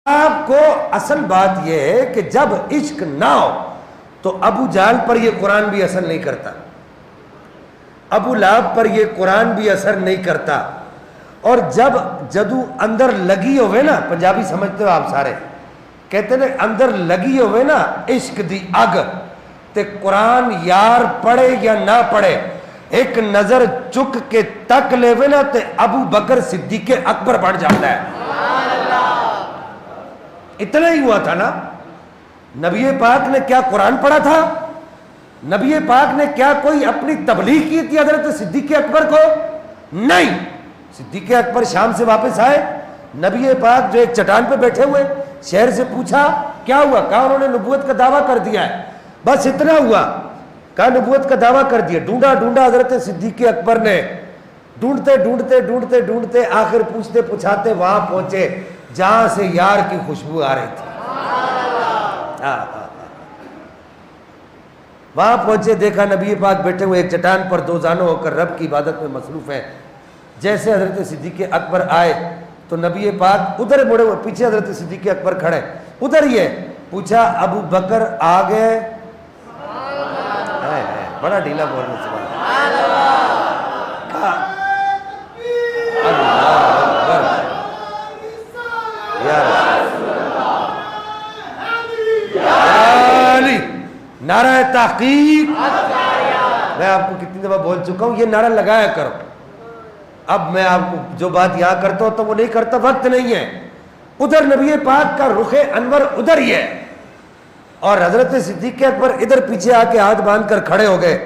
آپ کو اصل بات یہ ہے کہ جب عشق نہ ہو تو ابو جہل پر یہ قرآن بھی اثر نہیں کرتا، ابو لہب پر یہ قرآن بھی اثر نہیں کرتا. اور جب جدو اندر لگی ہوئے نا، پنجابی سمجھتے ہو آپ سارے، کہتے ہیں اندر لگی ہوئے نا عشق دی اگ تے قرآن یار پڑھے یا نہ پڑھے، ایک نظر چک کے تک لے وے نا تے ابو بکر صدیق اکبر بڑھ جاتا ہے. اتنا ہی ہوا تھا نا. نبی پاک نے کیا قرآن پڑھا تھا؟ نبی پاک نے کیا کوئی اپنی تبلیغ کی تھی حضرت صدیق اکبر کو؟ نہیں. صدیق اکبر شام سے واپس آئے، نبی پاک جو ایک چٹان پہ بیٹھے ہوئے، شہر سے پوچھا کیا ہوا؟ کہا انہوں نے نبوت کا دعویٰ کر دیا ہے. بس اتنا ہوا، کہا نبوت کا دعویٰ کر دیا. ڈھونڈا حضرت صدیق اکبر نے، ڈھونڈتے آخر پوچھتے پوچھاتے وہاں پہنچے جہاں سے یار کی خوشبو آ رہی تھی. وہاں پہنچے، دیکھا نبی پاک بیٹھے ہوئے ایک چٹان پر دو زانوں ہو کر رب کی عبادت میں مصروف ہیں. جیسے حضرت صدیق اکبر آئے تو نبی پاک ادھر مڑے ہوئے، پیچھے حضرت صدیق اکبر کھڑے ادھر ہی ہے. پوچھا ابو بکر آ گئے؟ بڑا ڈھیلا بول رہے سبحان اللہ. نعرہ تحقیق میں آپ کو کتنی دفعہ بول چکا ہوں، یہ نعرہ لگایا کرو. اب میں آپ کو جو بات یہاں کرتا ہوں تو وہ نہیں کرتا، وقت نہیں ہے. ادھر نبی پاک کا رخ انور ادھر ہی ہے اور حضرت صدیق اکبر ادھر پیچھے آ کے ہاتھ باندھ کر کھڑے ہو گئے.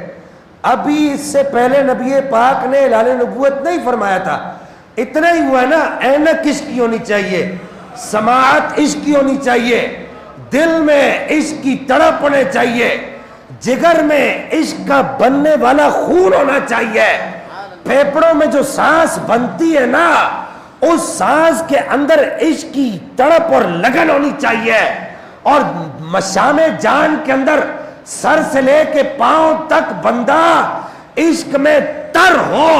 ابھی اس سے پہلے نبی پاک نے اعلان نبوت نہیں فرمایا تھا. اتنا ہی ہوا نا، اینک عشق کی ہونی چاہیے، سماعت عشق کی ہونی چاہیے، دل میں عشق کی تڑپ ہونے چاہیے، جگر میں عشق کا بننے والا خون ہونا چاہیے. پھیپڑوں میں جو سانس بنتی ہے نا، اس سانس کے اندر عشق کی تڑپ اور لگن ہونی چاہیے. اور مشام جان کے اندر سر سے لے کے پاؤں تک بندہ عشق میں تر ہو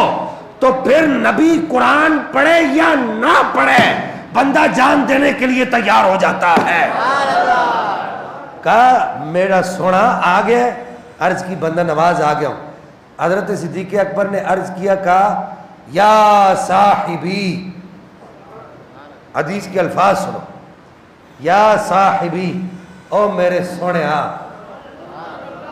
تو پھر نبی قرآن پڑھے یا نہ پڑھے بندہ جان دینے کے لیے تیار ہو جاتا ہے. کہا میرا سونا آ گیا، عرض کی بندہ نواز آ گیا ہوں. حضرت صدیق اکبر نے عرض کیا، کہا یا صاحبی، حدیث کے الفاظ سنو، یا صاحبی، او میرے سونے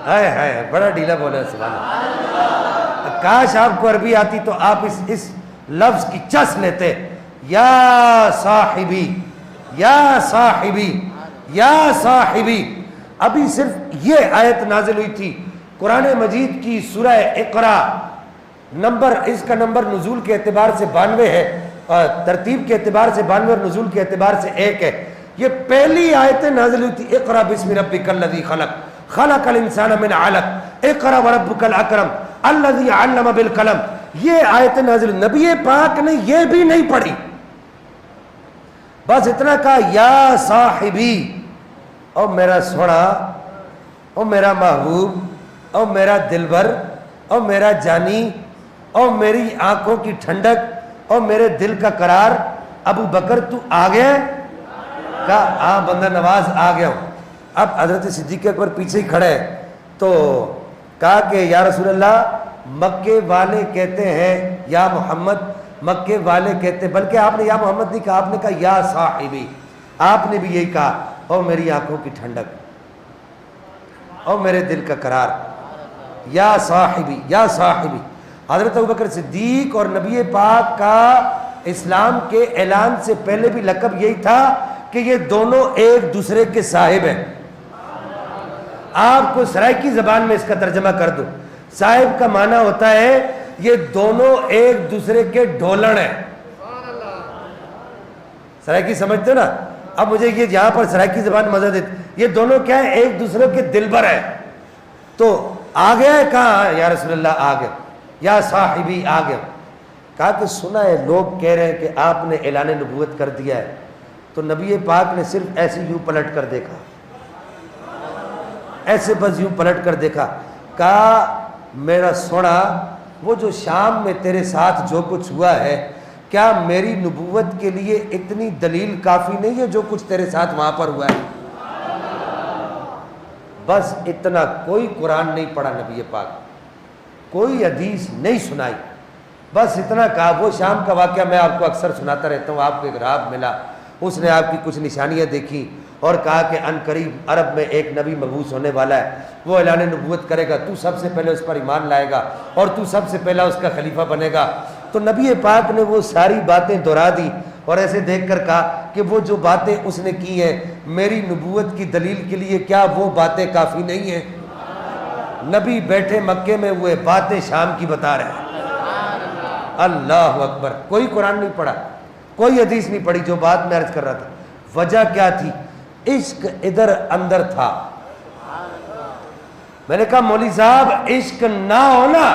ہائے بڑا ڈھیلا بولے سبحان اللہ. کاش آپ کو عربی آتی تو آپ اس لفظ کی چس لیتے. یا صاحبی، یا صاحبی، یا صاحبی. ابھی صرف یہ آیت نازل ہوئی تھی قرآن مجید کی سورہ اقرا. اس کا نمبر نزول کے اعتبار سے 92 ہے، ترتیب کے اعتبار سے 92 اور نزول کے اعتبار سے 1 ہے. یہ پہلی آیت نازل ہوئی تھی، اقرا بسم ربک الذی خلق، خلق الانسان من علق، اقرا وربک الاکرم الذی علم بالقلم. یہ آیت نازل. نبی پاک نے یہ بھی نہیں پڑھی، بس اتنا کہا یا صاحبی، او میرا سونا، او میرا محبوب، او میرا دلبر، او میرا جانی، او میری آنکھوں کی ٹھنڈک، او میرے دل کا قرار. ابو بکر تو آ گیا؟ کہا ہاں بندہ نواز آ گیا ہوں. اب حضرت صدیق اکبر پیچھے ہی کھڑے تو کہا کہ یا رسول اللہ، مکے والے کہتے ہیں یا محمد، مکے والے کہتے، بلکہ آپ نے یا محمد نہیں کہا، آپ نے کہا یا صاحبی. آپ نے بھی یہی کہا، او میری آنکھوں کی ٹھنڈک، او میرے دل کا قرار، یا صاحبی، یا صاحبی. حضرت ابوبکر صدیق اور نبی پاک کا اسلام کے اعلان سے پہلے بھی لقب یہی تھا کہ یہ دونوں ایک دوسرے کے صاحب ہیں. آپ کو سرائکی زبان میں اس کا ترجمہ کر دو. صاحب کا معنی ہوتا ہے یہ دونوں ایک دوسرے کے ڈھولن ہیں. سرائکی سمجھتے ہو نا؟ اب مجھے یہ یہاں پر سرائکی زبان مزہ دیتی، یہ دونوں کیا ہیں؟ ایک دوسرے کے دلبر ہیں. تو آ گیا ہے، کہا یا رسول اللہ آ گیا، یا صاحبی آ گیا. کہا کہ سنا ہے لوگ کہہ رہے ہیں کہ آپ نے اعلان نبوت کر دیا ہے. تو نبی پاک نے صرف ایسے یوں پلٹ کر دیکھا، ایسے بس یوں پلٹ کر دیکھا. کہا میرا سونا، وہ جو شام میں تیرے ساتھ جو کچھ ہوا ہے کیا میری نبوت کے لیے اتنی دلیل کافی نہیں ہے جو کچھ تیرے ساتھ وہاں پر ہوا ہے؟ بس اتنا، کوئی قرآن نہیں پڑھا نبی پاک، کوئی حدیث نہیں سنائی، بس اتنا کہا۔ وہ شام کا واقعہ میں آپ کو اکثر سناتا رہتا ہوں، آپ کو ایک راہب ملا، اس نے آپ کی کچھ نشانیاں دیکھی اور کہا کہ ان قریب عرب میں ایک نبی مبعوث ہونے والا ہے، وہ اعلان نبوت کرے گا، تو سب سے پہلے اس پر ایمان لائے گا اور تو سب سے پہلا اس کا خلیفہ بنے گا۔ تو نبی پاک نے وہ ساری باتیں دہرا دی اور ایسے دیکھ کر کہا کہ وہ جو باتیں اس نے کی ہیں میری نبوت کی دلیل کے لیے، کیا وہ باتیں کافی نہیں ہیں؟ نبی بیٹھے مکے میں ہوئے باتیں شام کی بتا رہے ہیں۔ اللہ اکبر! کوئی قرآن نہیں پڑھا، کوئی حدیث نہیں پڑھی۔ جو بات میں عرض کر رہا تھا، وجہ کیا تھی؟ عشق ادھر اندر تھا۔ میں نے کہا مولوی صاحب عشق نہ ہونا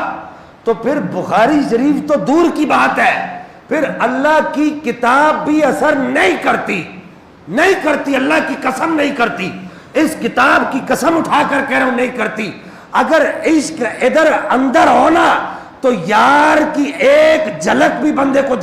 تو پھر بخاری شریف تو دور کی بات ہے، پھر اللہ کی کتاب بھی اثر نہیں کرتی، اللہ کی قسم نہیں کرتی، اس کتاب کی قسم اٹھا کر کہہ رہا ہوں نہیں کرتی۔ اگر عشق ادھر اندر ہونا تو یار کی ایک جھلک بھی بندے کو